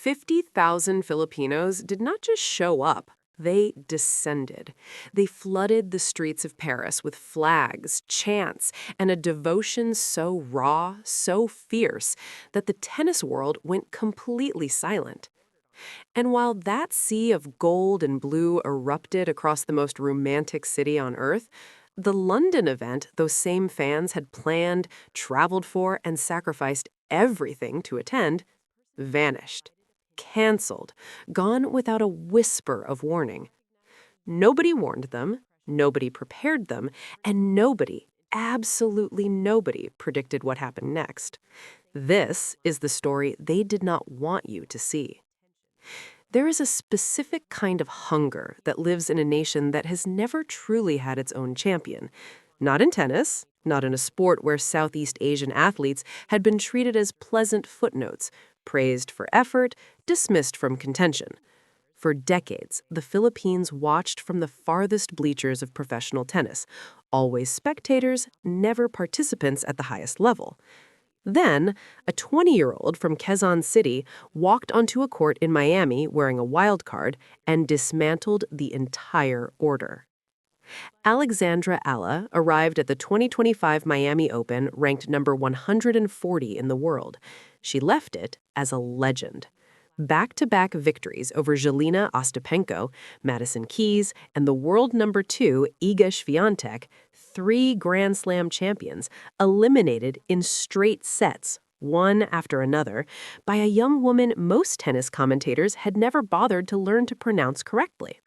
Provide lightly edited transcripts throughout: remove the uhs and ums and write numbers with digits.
50,000 Filipinos did not just show up, they descended. They flooded the streets of Paris with flags, chants, and a devotion so raw, so fierce, that the tennis world went completely silent. And while that sea of gold and blue erupted across the most romantic city on earth, the London event those same fans had planned, traveled for, and sacrificed everything to attend vanished, canceled, gone without a whisper of warning. Nobody warned them, nobody prepared them, and nobody, absolutely nobody, predicted what happened next. This is the story they did not want you to see. There is a specific kind of hunger that lives in a nation that has never truly had its own champion. Not in tennis, not in a sport where Southeast Asian athletes had been treated as pleasant footnotes, praised for effort, dismissed from contention. For decades, the Philippines watched from the farthest bleachers of professional tennis, always spectators, never participants at the highest level. Then, a 20-year-old from Quezon City walked onto a court in Miami wearing a wild card and dismantled the entire order. Alexandra Eala arrived at the 2025 Miami Open ranked number 140 in the world. She left it as a legend. Back-to-back victories over Jelena Ostapenko, Madison Keys, and the world number 2 Iga Swiatek, 3 Grand Slam champions, eliminated in straight sets, one after another, by a young woman most tennis commentators had never bothered to learn to pronounce correctly.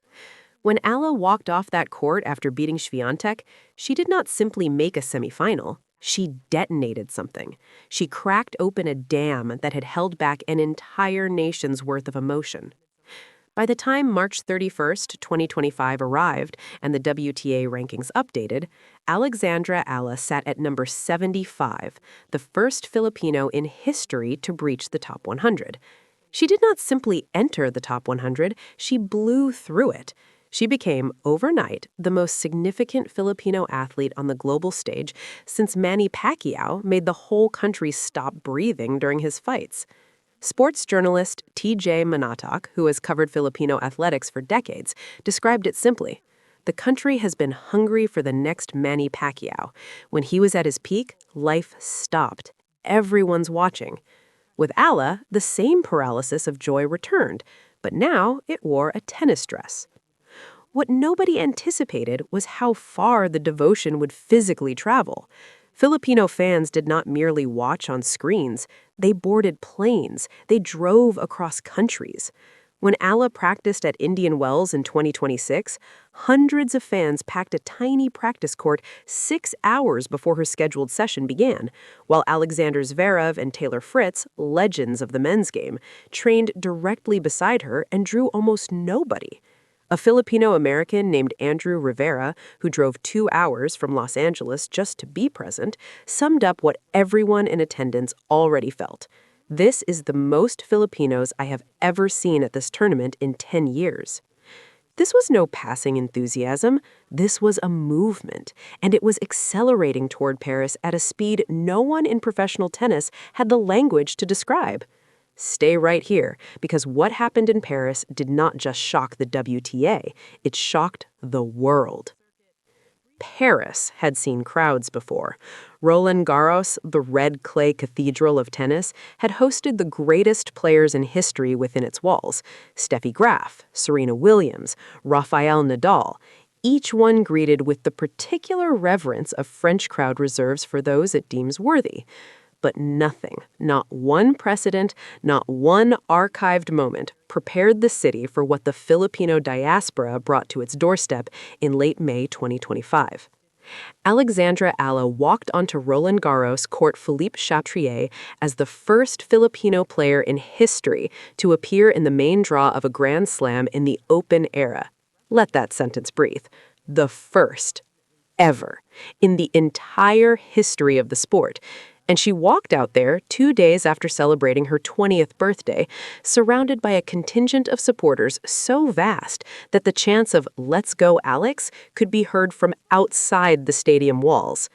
When Eala walked off that court after beating Swiatek, she did not simply make a semifinal. She detonated something. She cracked open a dam that had held back an entire nation's worth of emotion. By the time March 31st, 2025 arrived and the WTA rankings updated, Alexandra Eala sat at number 75, the first Filipino in history to breach the top 100. She did not simply enter the top 100, she blew through it. She became, overnight, the most significant Filipino athlete on the global stage since Manny Pacquiao made the whole country stop breathing during his fights. Sports journalist T.J. Manatok, who has covered Filipino athletics for decades, described it simply. The country has been hungry for the next Manny Pacquiao. When he was at his peak, life stopped. Everyone's watching. With Eala, the same paralysis of joy returned, but now it wore a tennis dress. What nobody anticipated was how far the devotion would physically travel. Filipino fans did not merely watch on screens. They boarded planes. They drove across countries. When Eala practiced at Indian Wells in 2026, hundreds of fans packed a tiny practice court 6 hours before her scheduled session began, while Alexander Zverev and Taylor Fritz, legends of the men's game, trained directly beside her and drew almost nobody. A Filipino-American named Andrew Rivera, who drove 2 hours from Los Angeles just to be present, summed up what everyone in attendance already felt. This is the most Filipinos I have ever seen at this tournament in 10 years. This was no passing enthusiasm. This was a movement, and it was accelerating toward Paris at a speed no one in professional tennis had the language to describe. Stay right here, because what happened in Paris did not just shock the WTA, it shocked the world. Paris had seen crowds before. Roland Garros, the red clay cathedral of tennis, had hosted the greatest players in history within its walls. Steffi Graf, Serena Williams, Rafael Nadal, each one greeted with the particular reverence a French crowd reserves for those it deems worthy. But nothing, not one precedent, not one archived moment, prepared the city for what the Filipino diaspora brought to its doorstep in late May 2025. Alexandra Eala walked onto Roland Garros court Philippe Chatrier as the first Filipino player in history to appear in the main draw of a Grand Slam in the Open era. Let that sentence breathe. The first, ever, in the entire history of the sport. And she walked out there 2 days after celebrating her 20th birthday, surrounded by a contingent of supporters so vast that the chants of "Let's go, Alex" could be heard from outside the stadium walls.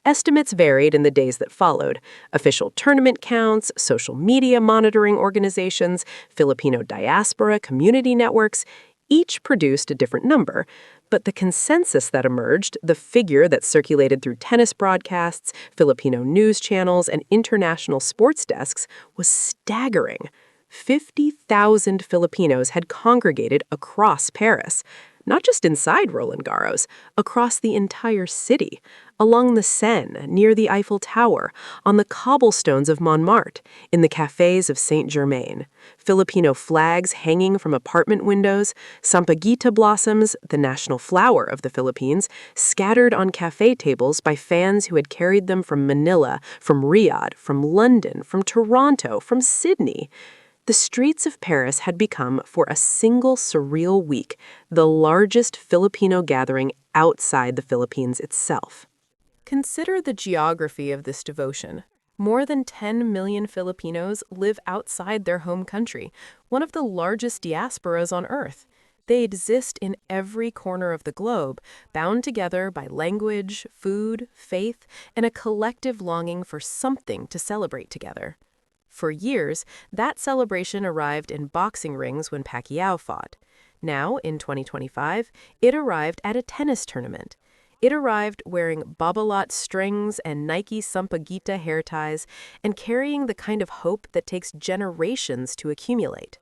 Estimates varied in the days that followed. Official tournament counts, social media monitoring organizations, Filipino diaspora community networks, each produced a different number. But the consensus that emerged, the figure that circulated through tennis broadcasts, Filipino news channels, and international sports desks, was staggering. 50,000 Filipinos had congregated across Paris, not just inside Roland Garros, across the entire city, along the Seine, near the Eiffel Tower, on the cobblestones of Montmartre, in the cafes of Saint-Germain. Filipino flags hanging from apartment windows, sampaguita blossoms, the national flower of the Philippines, scattered on cafe tables by fans who had carried them from Manila, from Riyadh, from London, from Toronto, from Sydney. The streets of Paris had become, for a single surreal week, the largest Filipino gathering outside the Philippines itself. Consider the geography of this devotion. More than 10 million Filipinos live outside their home country, one of the largest diasporas on Earth. They exist in every corner of the globe, bound together by language, food, faith, and a collective longing for something to celebrate together. For years, that celebration arrived in boxing rings when Pacquiao fought. Now, in 2025, it arrived at a tennis tournament. It arrived wearing Babolat strings and Nike Sampaguita hair ties and carrying the kind of hope that takes generations to accumulate.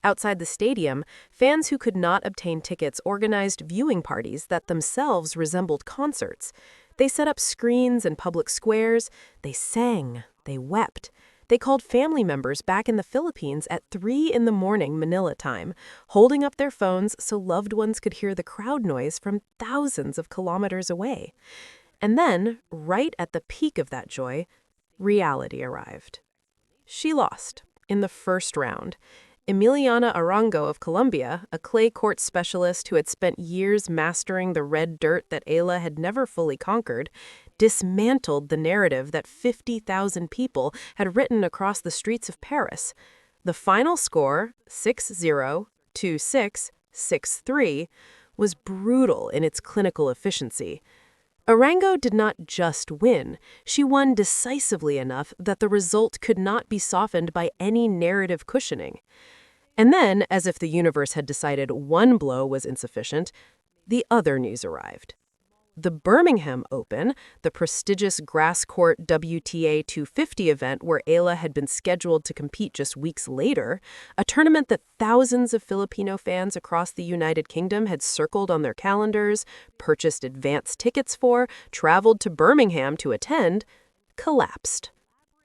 Outside the stadium, fans who could not obtain tickets organized viewing parties that themselves resembled concerts. They set up screens in public squares. They sang. They wept. They called family members back in the Philippines at 3 in the morning Manila time, holding up their phones so loved ones could hear the crowd noise from thousands of kilometers away. And then, right at the peak of that joy, reality arrived. She lost in the first round. Emiliana Arango of Colombia, a clay court specialist who had spent years mastering the red dirt that Eala had never fully conquered, dismantled the narrative that 50,000 people had written across the streets of Paris. The final score, 6-0, 2-6, 6-3, was brutal in its clinical efficiency. Arango did not just win. She won decisively enough that the result could not be softened by any narrative cushioning. And then, as if the universe had decided one blow was insufficient, the other news arrived. The Birmingham Open, the prestigious grass court WTA 250 event where Eala had been scheduled to compete just weeks later, a tournament that thousands of Filipino fans across the United Kingdom had circled on their calendars, purchased advance tickets for, traveled to Birmingham to attend, collapsed.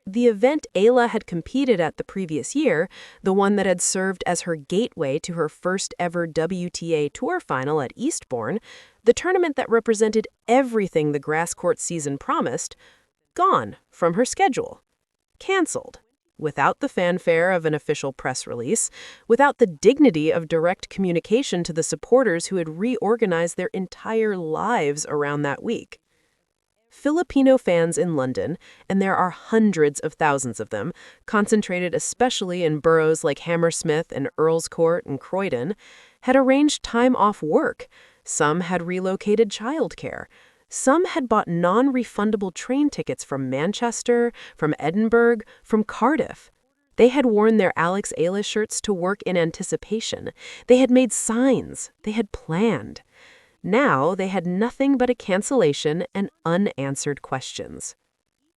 The event Eala had competed at the previous year, the one that had served as her gateway to her first ever WTA Tour final at Eastbourne, the tournament that represented everything the grass court season promised, gone from her schedule. Canceled. Without the fanfare of an official press release, without the dignity of direct communication to the supporters who had reorganized their entire lives around that week. Filipino fans in London, and there are hundreds of thousands of them, concentrated especially in boroughs like Hammersmith and Earl's Court and Croydon, had arranged time off work. Some had relocated childcare. Some had bought non-refundable train tickets from Manchester, from Edinburgh, from Cardiff. They had worn their Alex Eala shirts to work in anticipation. They had made signs. They had planned. Now they had nothing but a cancellation and unanswered questions.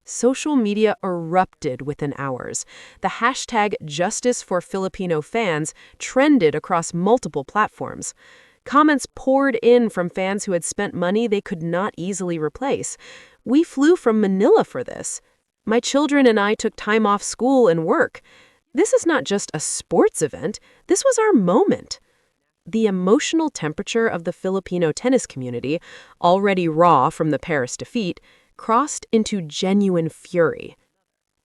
Social media erupted within hours. The hashtag Justice for Filipino Fans trended across multiple platforms. Comments poured in from fans who had spent money they could not easily replace. We flew from Manila for this. My children and I took time off school and work. This is not just a sports event. This was our moment. The emotional temperature of the Filipino tennis community, already raw from the Paris defeat, crossed into genuine fury.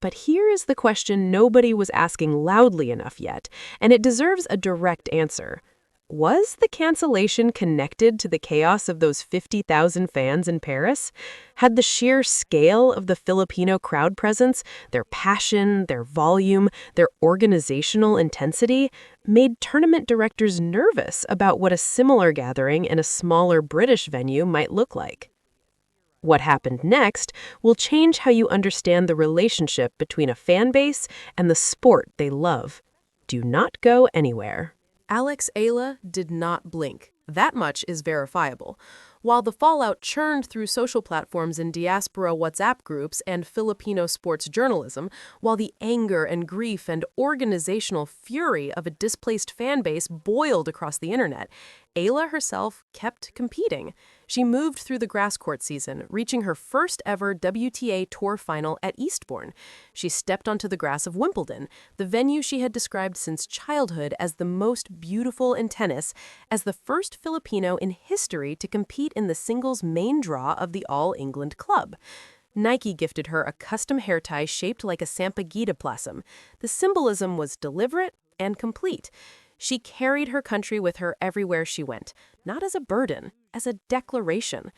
But here is the question nobody was asking loudly enough yet, and it deserves a direct answer. Was the cancellation connected to the chaos of those 50,000 fans in Paris? Had the sheer scale of the Filipino crowd presence, their passion, their volume, their organizational intensity, made tournament directors nervous about what a similar gathering in a smaller British venue might look like? What happened next will change how you understand the relationship between a fan base and the sport they love. Do not go anywhere. Alex Eala did not blink. That much is verifiable. While the fallout churned through social platforms and diaspora WhatsApp groups and Filipino sports journalism, while the anger and grief and organizational fury of a displaced fan base boiled across the internet, Ayla herself kept competing. She moved through the grass court season, reaching her first ever WTA Tour final at Eastbourne. She stepped onto the grass of Wimbledon, the venue she had described since childhood as the most beautiful in tennis, as the first Filipino in history to compete in the singles main draw of the All England Club. Nike gifted her a custom hair tie shaped like a Sampaguita blossom. The symbolism was deliberate and complete. She carried her country with her everywhere she went, not as a burden, as a declaration.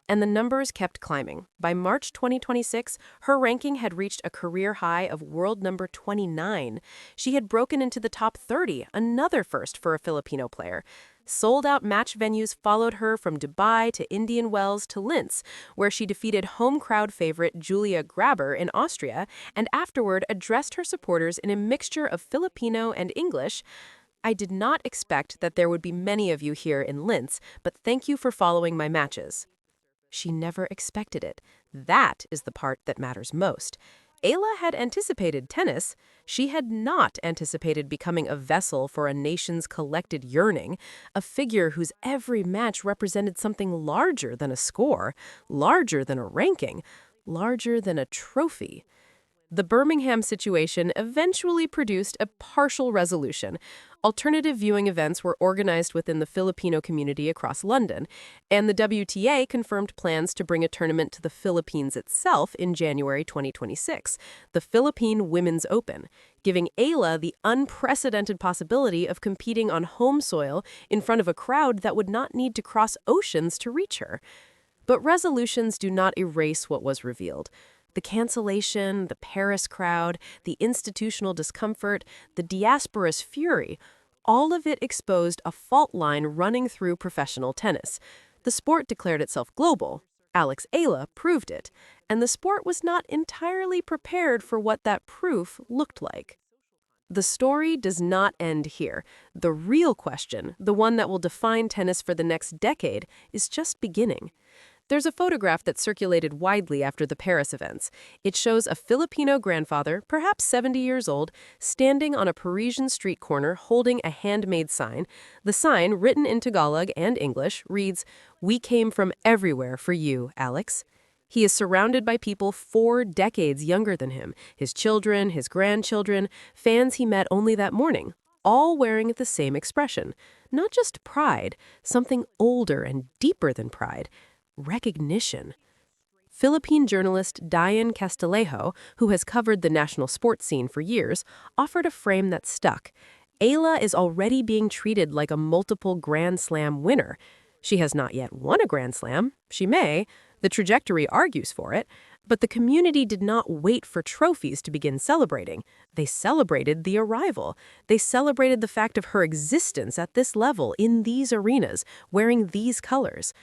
And the numbers kept climbing. By March 2026, her ranking had reached a career high of world number 29. She had broken into the top 30, another first for a Filipino player. Sold-out match venues followed her from Dubai to Indian Wells to Linz, where she defeated home crowd favorite Julia Grabber in Austria, and afterward addressed her supporters in a mixture of Filipino and English. I did not expect that there would be many of you here in Linz, but thank you for following my matches. She never expected it. That is the part that matters most. Ayla had anticipated tennis. She had not anticipated becoming a vessel for a nation's collected yearning, a figure whose every match represented something larger than a score, larger than a ranking, larger than a trophy. The Birmingham situation eventually produced a partial resolution. Alternative viewing events were organized within the Filipino community across London, and the WTA confirmed plans to bring a tournament to the Philippines itself in January 2026, the Philippine Women's Open, giving Ayla the unprecedented possibility of competing on home soil in front of a crowd that would not need to cross oceans to reach her. But resolutions do not erase what was revealed. The cancellation, the Paris crowd, the institutional discomfort, the diaspora's fury, all of it exposed a fault line running through professional tennis. The sport declared itself global. Alex Eala proved it, and the sport was not entirely prepared for what that proof looked like. The story does not end here. The real question, the one that will define tennis for the next decade, is just beginning. There's a photograph that circulated widely after the Paris events. It shows a Filipino grandfather, perhaps 70 years old, standing on a Parisian street corner holding a handmade sign. The sign, written in Tagalog and English, reads, "We came from everywhere for you, Alex." He is surrounded by people 4 decades younger than him, his children, his grandchildren, fans he met only that morning, all wearing the same expression. Not just pride, something older and deeper than pride. Recognition. Philippine journalist Diane Castillejo, who has covered the national sports scene for years, offered a frame that stuck. Ayla is already being treated like a multiple Grand Slam winner. She has not yet won a Grand Slam. She may. The trajectory argues for it. But the community did not wait for trophies to begin celebrating. They celebrated the arrival. They celebrated the fact of her existence at this level, in these arenas, wearing these colors.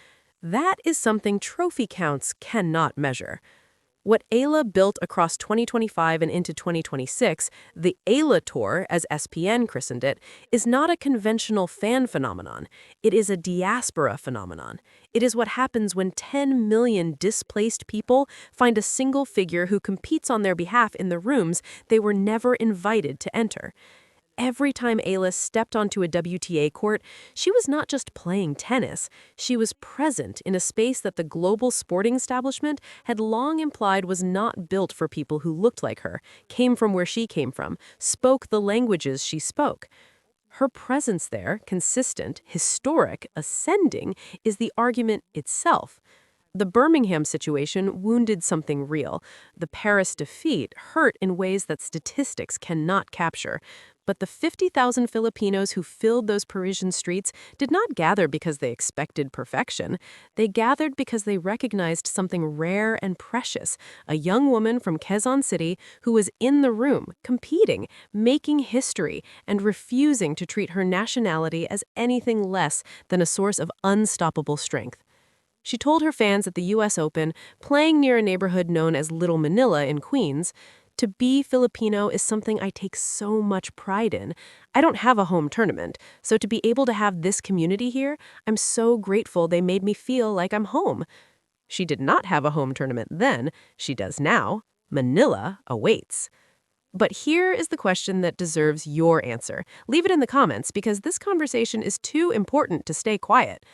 That is something trophy counts cannot measure. What Ayla built across 2025 and into 2026, the Ayla Tour, as SPN christened it, is not a conventional fan phenomenon. It is a diaspora phenomenon. It is what happens when 10 million displaced people find a single figure who competes on their behalf in the rooms they were never invited to enter. Every time Ayla stepped onto a WTA court, she was not just playing tennis. She was present in a space that the global sporting establishment had long implied was not built for people who looked like her, came from where she came from, spoke the languages she spoke. Her presence there, consistent, historic, ascending, is the argument itself. The Birmingham situation wounded something real. The Paris defeat hurt in ways that statistics cannot capture. But the 50,000 Filipinos who filled those Parisian streets did not gather because they expected perfection. They gathered because they recognized something rare and precious, a young woman from Quezon City who was in the room, competing, making history, and refusing to treat her nationality as anything less than a source of unstoppable strength. She told her fans at the U.S. Open, playing near a neighborhood known as Little Manila in Queens, "To be Filipino is something I take so much pride in. I don't have a home tournament, so to be able to have this community here, I'm so grateful they made me feel like I'm home." She did not have a home tournament then. She does now. Manila awaits. But here is the question that deserves your answer. Leave it in the comments because this conversation is too important to stay quiet.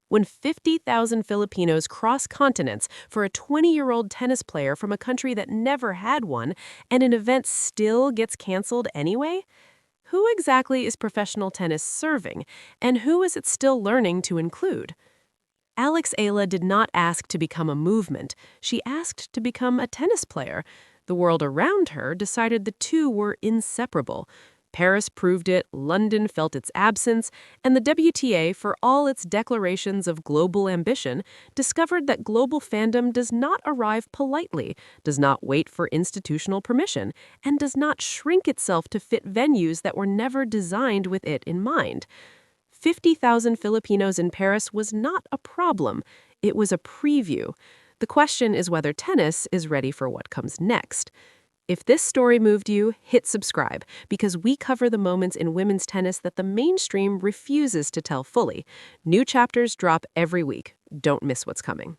When 50,000 Filipinos cross continents for a 20-year-old tennis player from a country that never had one, and an event still gets canceled anyway? Who exactly is professional tennis serving, and who is it still learning to include? Alex Eala did not ask to become a movement. She asked to become a tennis player. The world around her decided the two were inseparable. Paris proved it, London felt its absence, and the WTA, for all its declarations of global ambition, discovered that global fandom does not arrive politely, does not wait for institutional permission, and does not shrink itself to fit venues that were never designed with it in mind. 50,000 Filipinos in Paris was not a problem. It was a preview. The question is whether tennis is ready for what comes next. If this story moved you, hit subscribe, because we cover the moments in women's tennis that the mainstream refuses to tell fully. New chapters drop every week. Don't miss what's coming.